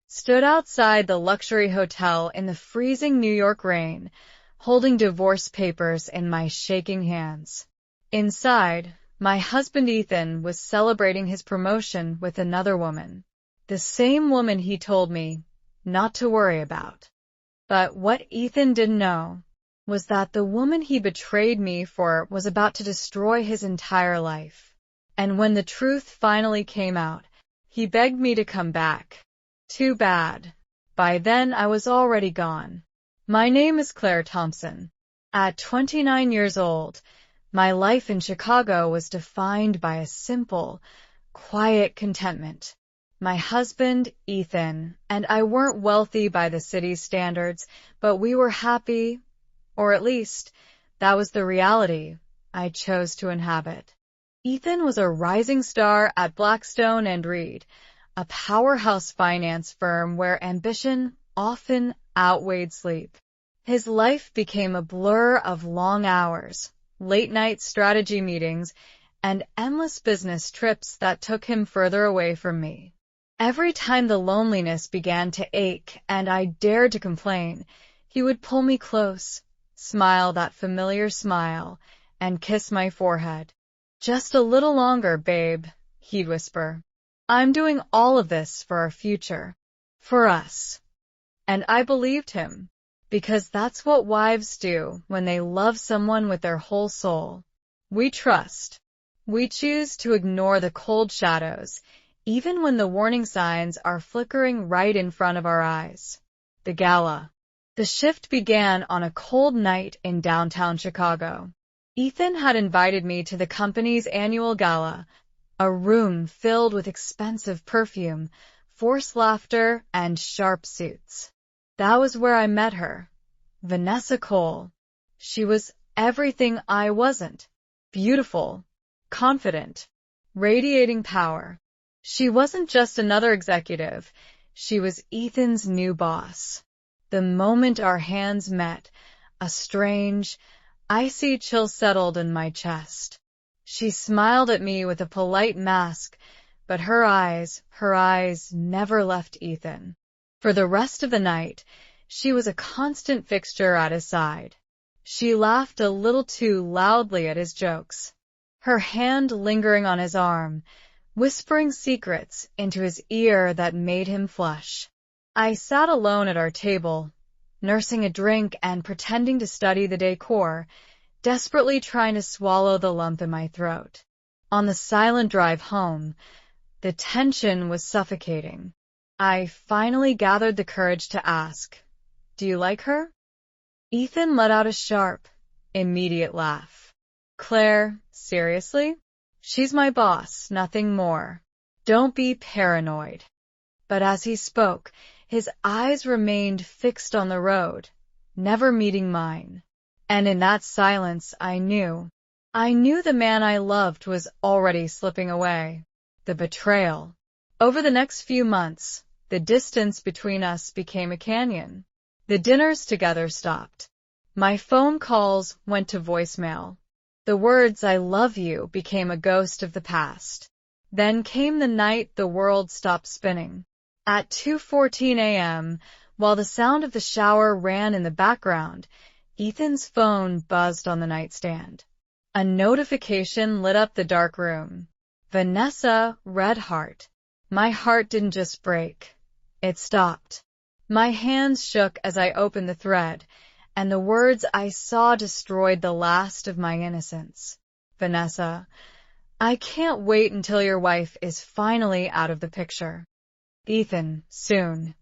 stood outside the luxury hotel in the freezing New York rain, holding divorce papers in my shaking hands. Inside, my husband Ethan was celebrating his promotion with another woman. The same woman he told me not to worry about. But what Ethan didn't know was that the woman he betrayed me for was about to destroy his entire life. And when the truth finally came out, he begged me to come back. Too bad. By then I was already gone. My name is Claire Thompson. At 29 years old, my life in Chicago was defined by a simple, quiet contentment. My husband, Ethan, and I weren't wealthy by the city's standards, but we were happy, or at least, that was the reality I chose to inhabit. Ethan was a rising star at Blackstone and Reed, a powerhouse finance firm where ambition often outweighed sleep. His life became a blur of long hours, late-night strategy meetings, and endless business trips that took him further away from me. Every time the loneliness began to ache and I dared to complain, he would pull me close, smile that familiar smile, and kiss my forehead. "Just a little longer, babe," he'd whisper. "I'm doing all of this for our future. For us." And I believed him, because that's what wives do when they love someone with their whole soul. We trust. We choose to ignore the cold shadows, even when the warning signs are flickering right in front of our eyes. The gala. The shift began on a cold night in downtown Chicago. Ethan had invited me to the company's annual gala, a room filled with expensive perfume, forced laughter, and sharp suits. That was where I met her, Vanessa Cole. She was everything I wasn't. Beautiful, confident, radiating power. She wasn't just another executive. She was Ethan's new boss. The moment our hands met, a strange, icy chill settled in my chest. She smiled at me with a polite mask, but her eyes never left Ethan. For the rest of the night, she was a constant fixture at his side. She laughed a little too loudly at his jokes, her hand lingering on his arm, whispering secrets into his ear that made him flush. I sat alone at our table, nursing a drink and pretending to study the decor, desperately trying to swallow the lump in my throat. On the silent drive home, the tension was suffocating. I finally gathered the courage to ask, "Do you like her?" Ethan let out a sharp, immediate laugh. "Claire, seriously? She's my boss, nothing more. Don't be paranoid." But as he spoke, his eyes remained fixed on the road, never meeting mine. And in that silence, I knew the man I loved was already slipping away. The betrayal. Over the next few months, the distance between us became a canyon. The dinners together stopped. My phone calls went to voicemail. The words "I love you" became a ghost of the past. Then came the night the world stopped spinning. At 2:14 a.m., while the sound of the shower ran in the background, Ethan's phone buzzed on the nightstand. A notification lit up the dark room. Vanessa, red heart. My heart didn't just break. It stopped. My hands shook as I opened the thread, and the words I saw destroyed the last of my innocence. "Vanessa, I can't wait until your wife is finally out of the picture. Ethan, soon."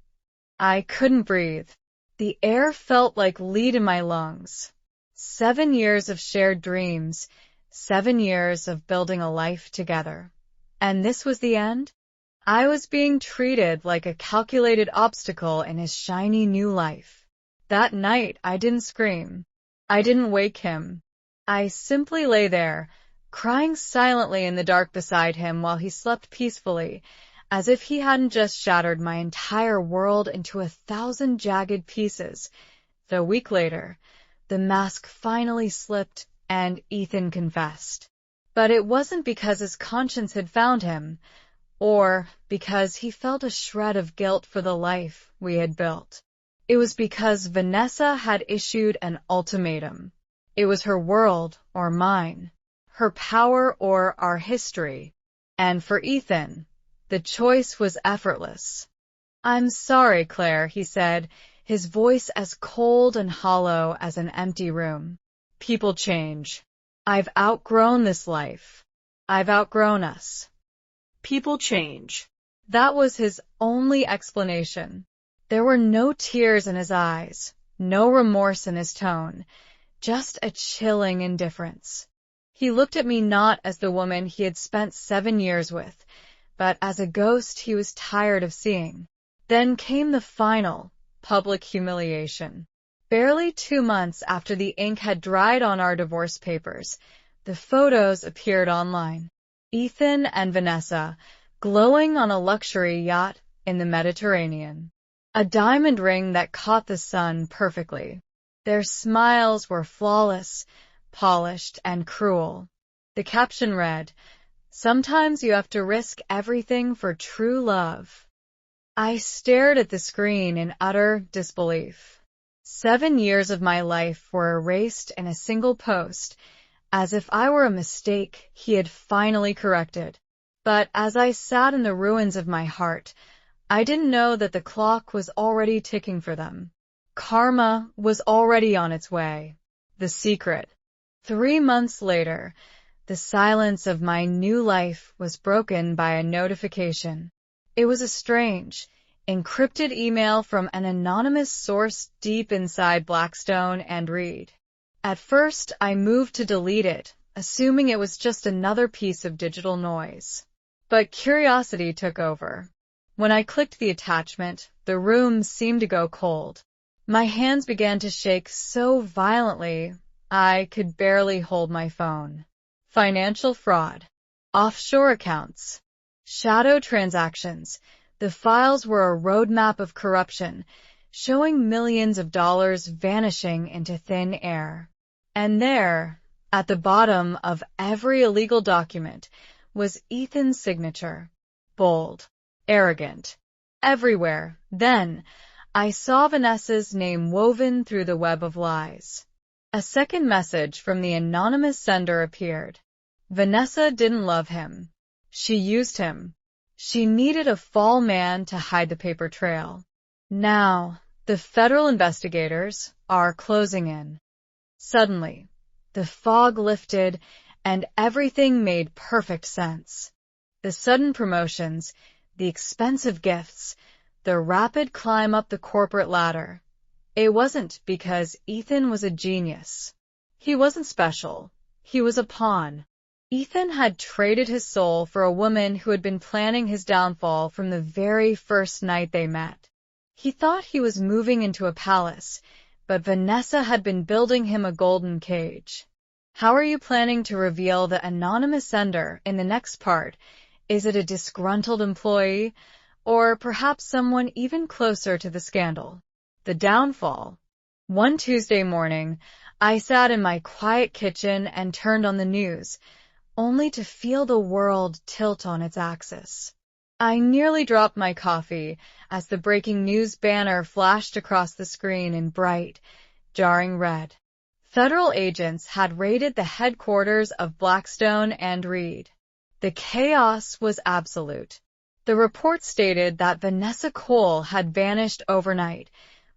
I couldn't breathe. The air felt like lead in my lungs. 7 years of shared dreams, 7 years of building a life together. And this was the end? I was being treated like a calculated obstacle in his shiny new life. That night, I didn't scream. I didn't wake him. I simply lay there, crying silently in the dark beside him while he slept peacefully, as if he hadn't just shattered my entire world into 1,000 jagged pieces. A week later, the mask finally slipped and Ethan confessed. But it wasn't because his conscience had found him. or because he felt a shred of guilt for the life we had built. It was because Vanessa had issued an ultimatum. It was her world or mine, her power or our history. And for Ethan, the choice was effortless. "I'm sorry, Claire," he said, his voice as cold and hollow as an empty room. "People change. I've outgrown this life. I've outgrown us. People change." That was his only explanation. There were no tears in his eyes, no remorse in his tone, just a chilling indifference. He looked at me not as the woman he had spent 7 years with, but as a ghost he was tired of seeing. Then came the final, public humiliation. Barely 2 months after the ink had dried on our divorce papers, the photos appeared online. Ethan and Vanessa, glowing on a luxury yacht in the Mediterranean. A diamond ring that caught the sun perfectly. Their smiles were flawless, polished, and cruel. The caption read, "Sometimes you have to risk everything for true love." I stared at the screen in utter disbelief. 7 years of my life were erased in a single post, as if I were a mistake he had finally corrected. But as I sat in the ruins of my heart, I didn't know that the clock was already ticking for them. Karma was already on its way. The secret. 3 months later, the silence of my new life was broken by a notification. It was a strange, encrypted email from an anonymous source deep inside Blackstone and Reed. At first, I moved to delete it, assuming it was just another piece of digital noise. But curiosity took over. When I clicked the attachment, the room seemed to go cold. My hands began to shake so violently, I could barely hold my phone. Financial fraud. Offshore accounts. Shadow transactions. The files were a roadmap of corruption, showing millions of dollars vanishing into thin air. And there, at the bottom of every illegal document, was Ethan's signature. Bold. Arrogant. Everywhere. Then, I saw Vanessa's name woven through the web of lies. A second message from the anonymous sender appeared. Vanessa didn't love him. She used him. She needed a fall man to hide the paper trail. Now, the federal investigators are closing in. Suddenly, the fog lifted and everything made perfect sense. The sudden promotions, the expensive gifts, the rapid climb up the corporate ladder. It wasn't because Ethan was a genius. He wasn't special. He was a pawn. Ethan had traded his soul for a woman who had been planning his downfall from the very first night they met. He thought he was moving into a palace, but Vanessa had been building him a golden cage. How are you planning to reveal the anonymous sender in the next part? Is it a disgruntled employee, or perhaps someone even closer to the scandal? The downfall. One Tuesday morning, I sat in my quiet kitchen and turned on the news, only to feel the world tilt on its axis. I nearly dropped my coffee as the breaking news banner flashed across the screen in bright, jarring red. Federal agents had raided the headquarters of Blackstone and Reed. The chaos was absolute. The report stated that Vanessa Cole had vanished overnight,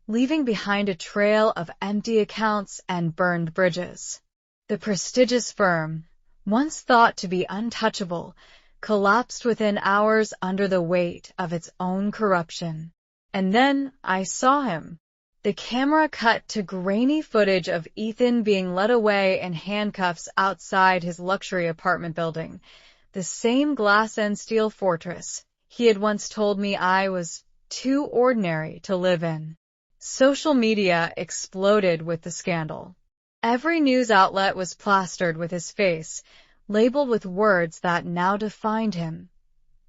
leaving behind a trail of empty accounts and burned bridges. The prestigious firm, once thought to be untouchable, collapsed within hours under the weight of its own corruption. And then I saw him. The camera cut to grainy footage of Ethan being led away in handcuffs outside his luxury apartment building, the same glass and steel fortress he had once told me I was too ordinary to live in. Social media exploded with the scandal. Every news outlet was plastered with his face, labeled with words that now defined him.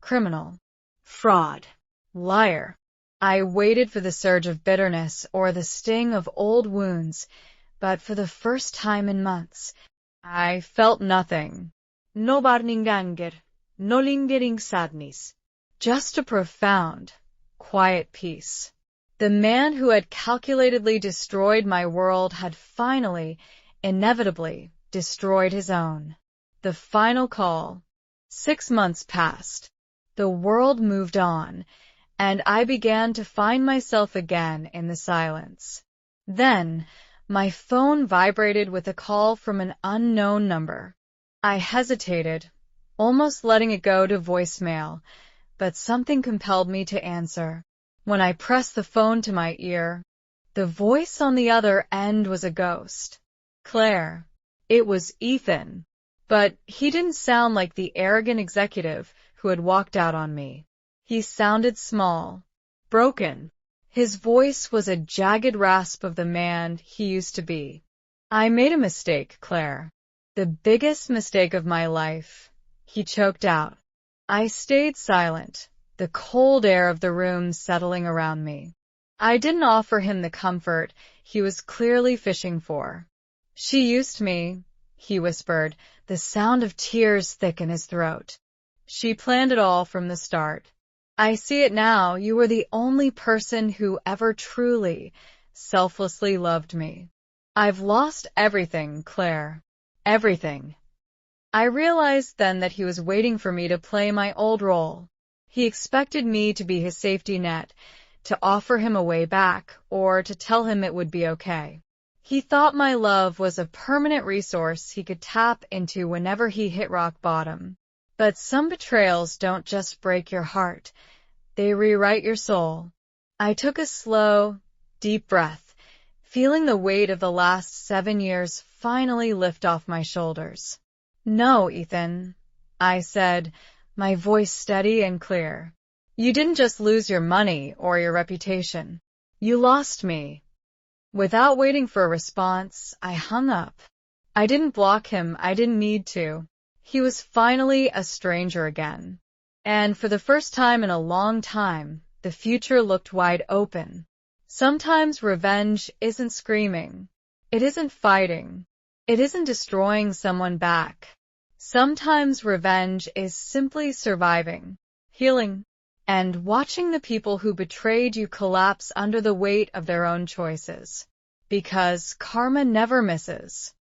Criminal. Fraud. Liar. I waited for the surge of bitterness or the sting of old wounds, but for the first time in months, I felt nothing. No burning anger, no lingering sadness, just a profound, quiet peace. The man who had calculatedly destroyed my world had finally, inevitably, destroyed his own. The final call. 6 months passed. The world moved on, and I began to find myself again in the silence. Then, my phone vibrated with a call from an unknown number. I hesitated, almost letting it go to voicemail, but something compelled me to answer. When I pressed the phone to my ear, the voice on the other end was a ghost. Claire. It was Ethan. But he didn't sound like the arrogant executive who had walked out on me. He sounded small, broken. His voice was a jagged rasp of the man he used to be. I made a mistake, Claire. The biggest mistake of my life, he choked out. I stayed silent, the cold air of the room settling around me. I didn't offer him the comfort he was clearly fishing for. She used me, he whispered, the sound of tears thick in his throat. She planned it all from the start. I see it now. You were the only person who ever truly, selflessly loved me. I've lost everything, Claire. Everything. I realized then that he was waiting for me to play my old role. He expected me to be his safety net, to offer him a way back, or to tell him it would be okay. He thought my love was a permanent resource he could tap into whenever he hit rock bottom. But some betrayals don't just break your heart. They rewrite your soul. I took a slow, deep breath, feeling the weight of the last 7 years finally lift off my shoulders. No, Ethan, I said, my voice steady and clear. You didn't just lose your money or your reputation. You lost me. Without waiting for a response, I hung up. I didn't block him. I didn't need to. He was finally a stranger again. And for the first time in a long time, the future looked wide open. Sometimes revenge isn't screaming. It isn't fighting. It isn't destroying someone back. Sometimes revenge is simply surviving, healing, and watching the people who betrayed you collapse under the weight of their own choices. Because karma never misses.